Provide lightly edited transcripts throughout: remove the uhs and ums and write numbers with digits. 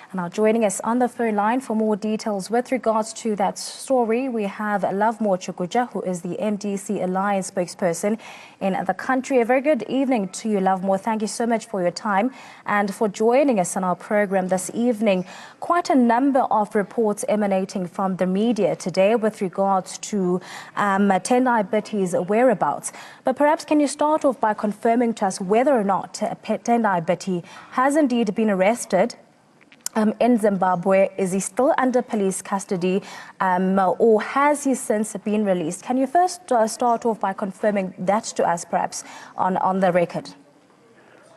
And now joining us on the phone line for more details with regards to that story, we have Lovemore Chukuja, who is the MDC Alliance spokesperson in the country. A very good evening to you, Lovemore. Thank you so much for your time and for joining us on our program this evening. Quite a number of reports emanating from the media today with regards to Tendai Biti's whereabouts. But perhaps can you start off by confirming to us whether or not Tendai Biti has indeed been arrested in Zimbabwe? Is he still under police custody or has he since been released? Can you first start off by confirming that to us, perhaps, on the record?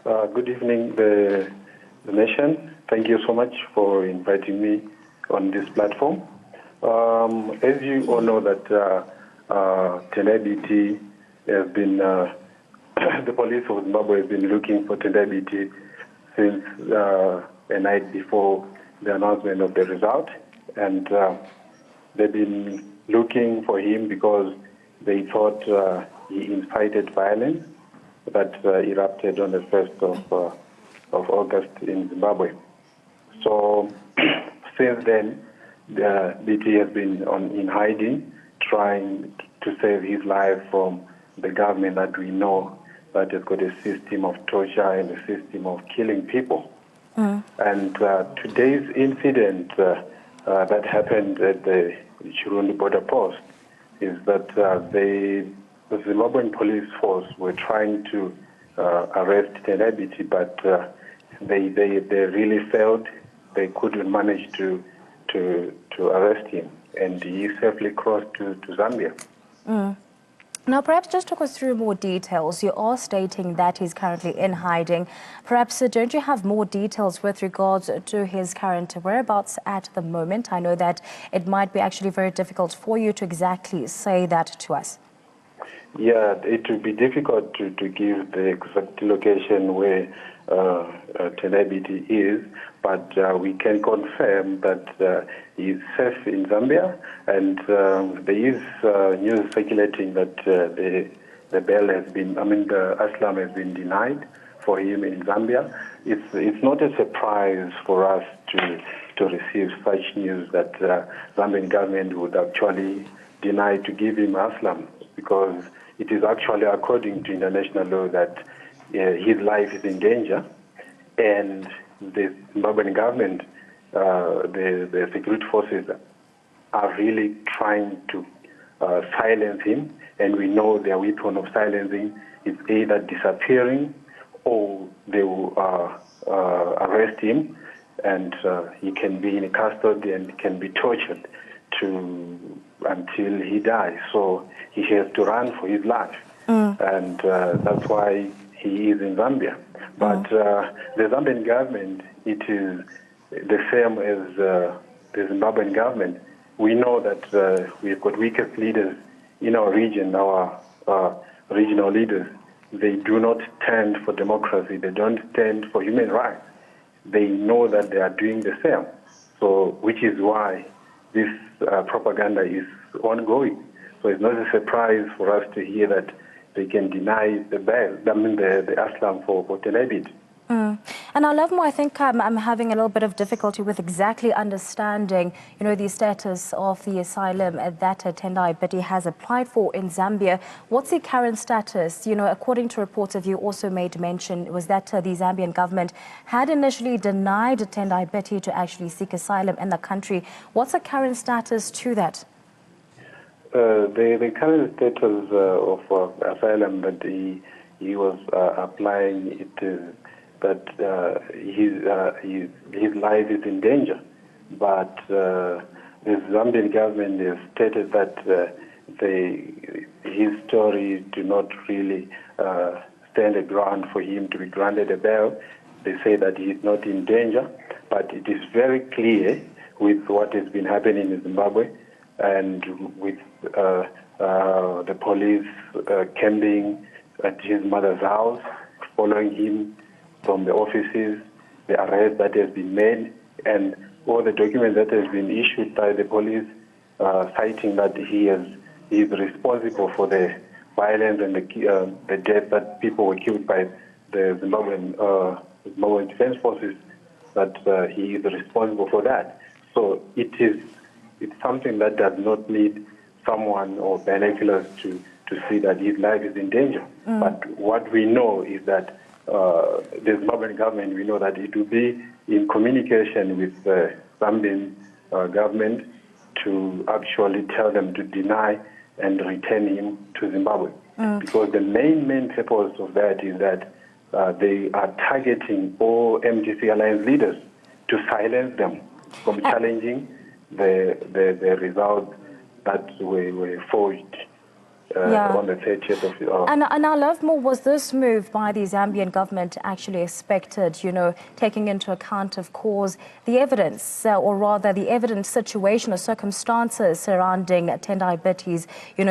Good evening, the nation. Thank you so much for inviting me on this platform. As you all know that Tendai Biti has been, the police of Zimbabwe has been looking for Tendai Biti since a night before the announcement of the result, and they've been looking for him because they thought he incited violence that erupted on the 1st of August in Zimbabwe. So since then, the BT has been in hiding, trying to save his life from the government that we know that has got a system of torture and a system of killing people. And today's incident that happened at the Chirundi border post is that the Zimbabwean police force were trying to arrest Tendai Biti, but they really failed. They couldn't manage to arrest him, and he safely crossed to Zambia. Now, perhaps just talk us through more details. You are stating that he's currently in hiding. Perhaps don't you have more details with regards to his current whereabouts at the moment? I know that it might be actually very difficult for you to exactly say that to us. Yeah, it will be difficult to give the exact location where Tendai Biti is, but we can confirm that he is safe in Zambia, and there is news circulating that the bail has been, the asylum has been denied for him in Zambia. It's not a surprise for us to receive such news that Zambian government would actually deny to give him asylum, because it is actually according to international law that his life is in danger, and the Zimbabwean government, the security forces are really trying to silence him, and we know their weapon of silencing is either disappearing or they will arrest him, and he can be in custody and can be tortured until he dies. So he has to run for his life, and that's why he is in Zambia. But the Zambian government, it is the same as the Zimbabwean government. We know that we've got weakest leaders in our region, our regional leaders. They do not stand for democracy. They don't stand for human rights. They know that they are doing the same. So, which is why this propaganda is ongoing. So it's not a surprise for us to hear that they can deny the bail, the asylum for Tendai Biti. And now, Lovemore, I think I'm having a little bit of difficulty with exactly understanding, the status of the asylum that Tendai Biti has applied for in Zambia. What's the current status? According to reports of you also made mention was that the Zambian government had initially denied Tendai Biti to actually seek asylum in the country. What's the current status to that? The current status of asylum that he was applying, it is that his life is in danger. But the Zambian government has stated that his story do not really stand a ground for him to be granted a bail. They say that he is not in danger, but it is very clear with what has been happening in Zimbabwe, and with the police camping at his mother's house, following him from the offices, the arrest that has been made, and all the documents that has been issued by the police citing that he is responsible for the violence and the death that people were killed by the Zimbabwean Defense Forces that he is responsible for that. So it's something that does not need someone or binoculars to see that his life is in danger. But what we know is that the Zimbabwean government, we know that it will be in communication with the Zambian government to actually tell them to deny and return him to Zimbabwe. Because the main purpose of that is that they are targeting all MDC alliance leaders to silence them from challenging the results that were forged on the 30th of... And now, Lovemore, was this move by the Zambian government actually expected, taking into account, of course, the evidence, or rather the evidence situation or circumstances surrounding Tendai Biti's,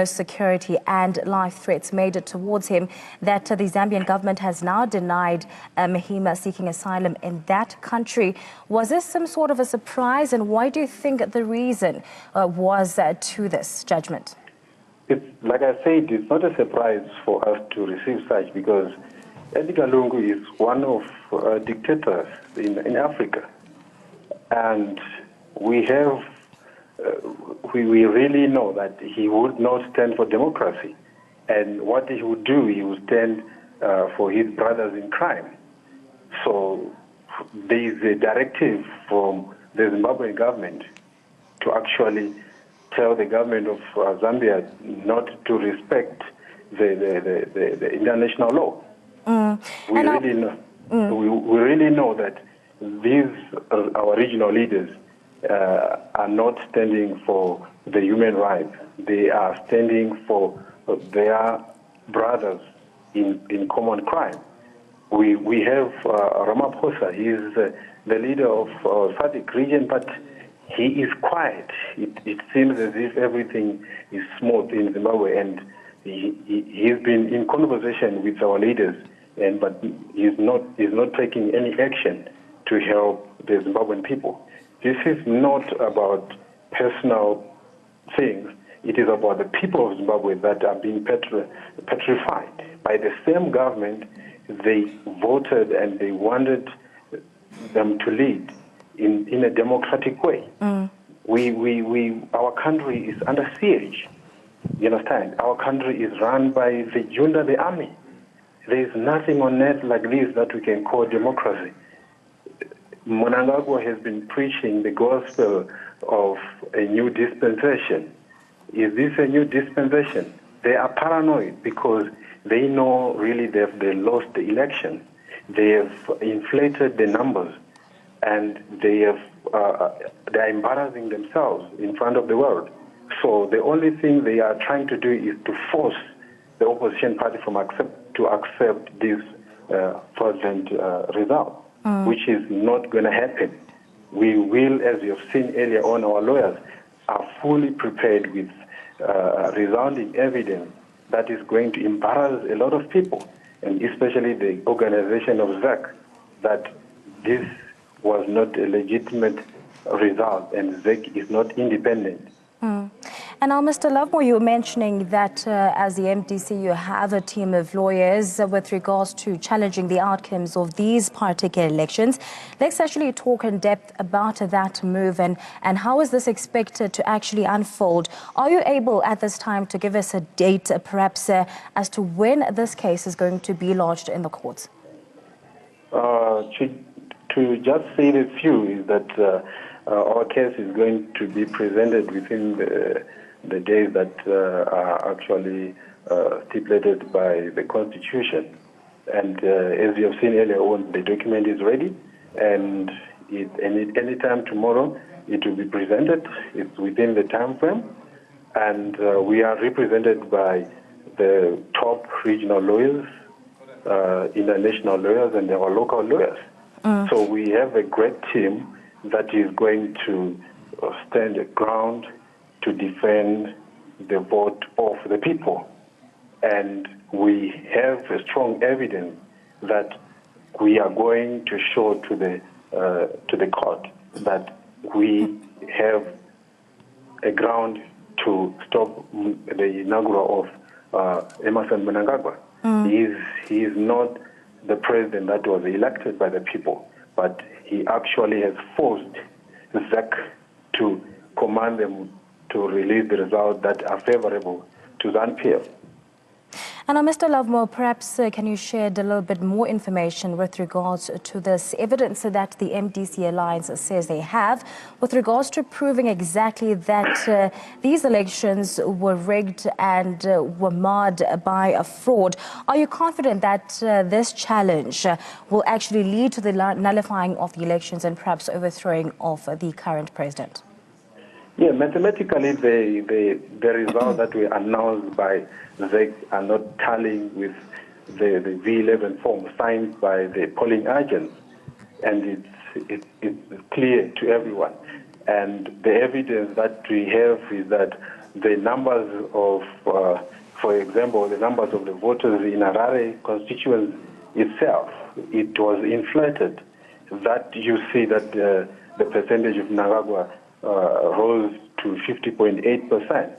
security and life threats made towards him, that the Zambian government has now denied him seeking asylum in that country? Was this some sort of a surprise, and why do you think the reason was to this judgment? Like I said, it's not a surprise for us to receive such, because Edgar Lungu is one of dictators in Africa. And we really know that he would not stand for democracy. And what he would do, he would stand for his brothers in crime. So there is a directive from the Zimbabwean government to actually tell the government of Zambia not to respect the international law. We really know that these our regional leaders are not standing for the human rights. They are standing for their brothers in common crime. We have Ramaphosa. He is the leader of SADC region, but he is quiet. It seems as if everything is smooth in Zimbabwe, and he's been in conversation with our leaders, but he's not taking any action to help the Zimbabwean people. This is not about personal things. It is about the people of Zimbabwe that are being petrified by the same government. They voted and they wanted them to lead in a democratic way. Our country is under siege. You understand? Our country is run by the junta, the army. There is nothing on earth like this that we can call democracy. Mnangagwa has been preaching the gospel of a new dispensation. Is this a new dispensation? They are paranoid because they know really they lost the election. They have inflated the numbers, and they are embarrassing themselves in front of the world. So the only thing they are trying to do is to force the opposition party to accept this fraudulent result, which is not going to happen. We will, as you have seen earlier on, our lawyers are fully prepared with resounding evidence that is going to embarrass a lot of people, and especially the organization of ZAC, that this was not a legitimate result, and ZEC is not independent. And now, Mr. Lovemore, you were mentioning that as the MDC, you have a team of lawyers with regards to challenging the outcomes of these particular elections. Let's actually talk in depth about that move and how is this expected to actually unfold. Are you able at this time to give us a date, perhaps, as to when this case is going to be lodged in the courts? To just say a few is that our case is going to be presented within the days that are actually stipulated by the Constitution. And as you have seen earlier on, the document is ready, and any time tomorrow it will be presented. It's within the time frame, and we are represented by the top regional lawyers, international lawyers, and our local lawyers. So we have a great team that is going to stand the ground to defend the vote of the people. And we have a strong evidence that we are going to show to the court that we have a ground to stop the inaugural of Emmerson Mnangagwa. He is not the president that was elected by the people, but he actually has forced ZEC to command them to release the results that are favorable to ZANU-PF. And now, Mr. Lovemore, perhaps can you share a little bit more information with regards to this evidence that the MDC Alliance says they have with regards to proving exactly that these elections were rigged and were marred by a fraud? Are you confident that this challenge will actually lead to the nullifying of the elections and perhaps overthrowing of the current president? Yeah, mathematically, the results that were announced by ZEC are not tallying with the V11 form signed by the polling agents, and it's clear to everyone. And the evidence that we have is that the numbers of, for example, the numbers of the voters in Harare constituency itself, it was inflated. That you see that the percentage of Nagagwa rose to 50.8%,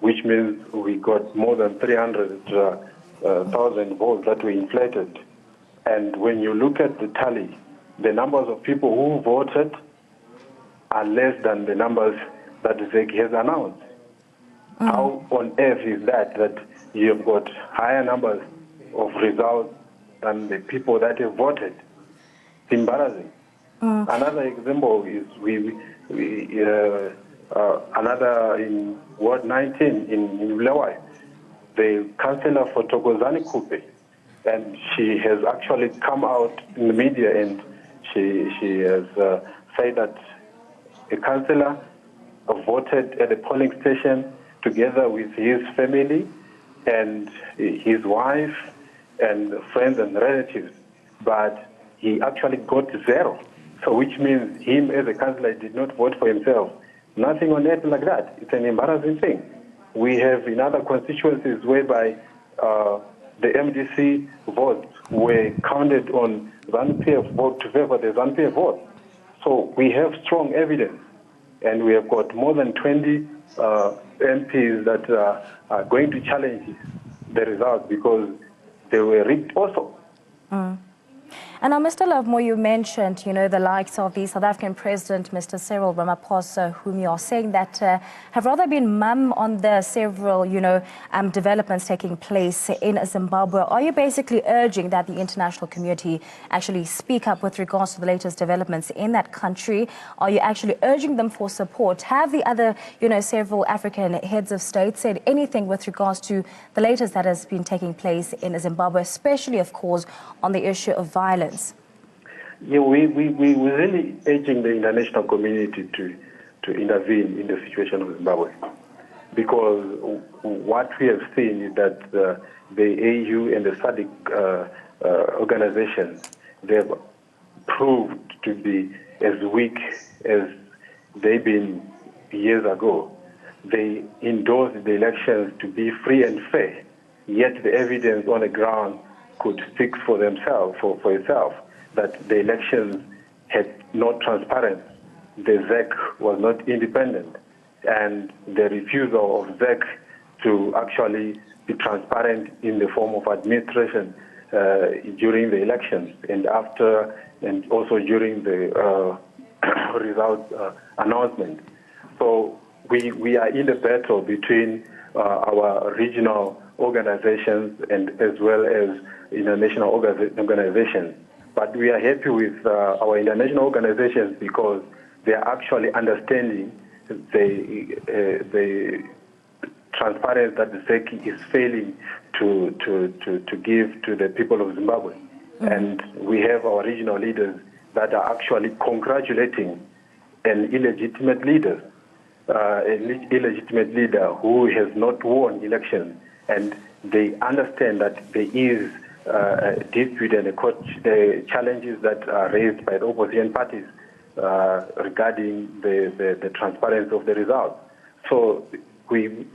which means we got more than 300,000 votes that were inflated. And when you look at the tally, the numbers of people who voted are less than the numbers that ZEC has announced. How on earth is that you've got higher numbers of results than the people that have voted? It's embarrassing. Another example is another in Ward 19 in Ulewai, the councillor for Thokozani Kupe, and she has actually come out in the media and she has said that a councillor voted at a polling station together with his family and his wife and friends and relatives, but he actually got 0. So which means him as a councillor did not vote for himself. Nothing on earth like that. It's an embarrassing thing. We have in other constituencies whereby the MDC votes were counted on ZANU-PF vote to favor the ZANU-PF vote. So we have strong evidence, and we have got more than 20 MPs that are going to challenge the results because they were rigged also. And now, Mr. Lovemore, you mentioned, the likes of the South African President, Mr. Cyril Ramaphosa, whom you are saying that have rather been mum on the several, developments taking place in Zimbabwe. Are you basically urging that the international community actually speak up with regards to the latest developments in that country? Are you actually urging them for support? Have the other, several African heads of state said anything with regards to the latest that has been taking place in Zimbabwe, especially, of course, on the issue of violence? Yeah, we're really urging the international community to intervene in the situation of Zimbabwe, because what we have seen is that the AU and the SADC organizations, they've proved to be as weak as they've been years ago. They endorsed the elections to be free and fair, yet the evidence on the ground could speak for themselves, for itself, that the elections had not transparent. The ZEC was not independent, and the refusal of ZEC to actually be transparent in the form of administration during the elections and after, and also during the result announcement. So we are in a battle between our regional organizations and as well as international organizations. But we are happy with our international organizations because they are actually understanding the transparency that the ZEC is failing to give to the people of Zimbabwe. And we have our regional leaders that are actually congratulating an illegitimate leader, who has not won elections, and they understand that there is a dispute and the challenges that are raised by the opposition parties regarding the transparency of the results. So we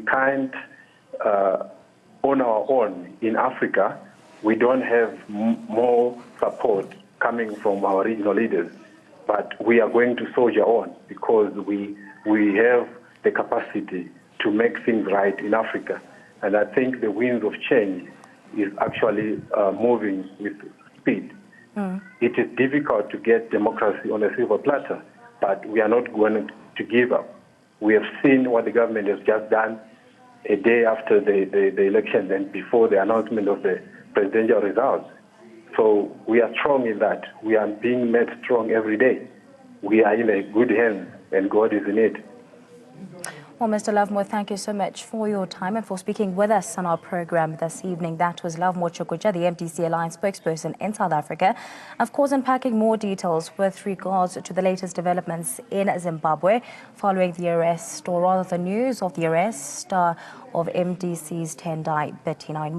can't, on our own in Africa, we don't have more support coming from our regional leaders, but we are going to soldier on because we have the capacity to make things right in Africa. And I think the winds of change is actually moving with speed. It is difficult to get democracy on a silver platter, but we are not going to give up. We have seen what the government has just done a day after the election and before the announcement of the presidential results. So we are strong in that. We are being made strong every day. We are in a good hands, and God is in it. Well, Mr. Lovemore, thank you so much for your time and for speaking with us on our program this evening. That was Lovemore Chukuja, the MDC Alliance spokesperson in South Africa. Of course, unpacking more details with regards to the latest developments in Zimbabwe following the arrest, or rather the news of the arrest of MDC's Tendai Biti.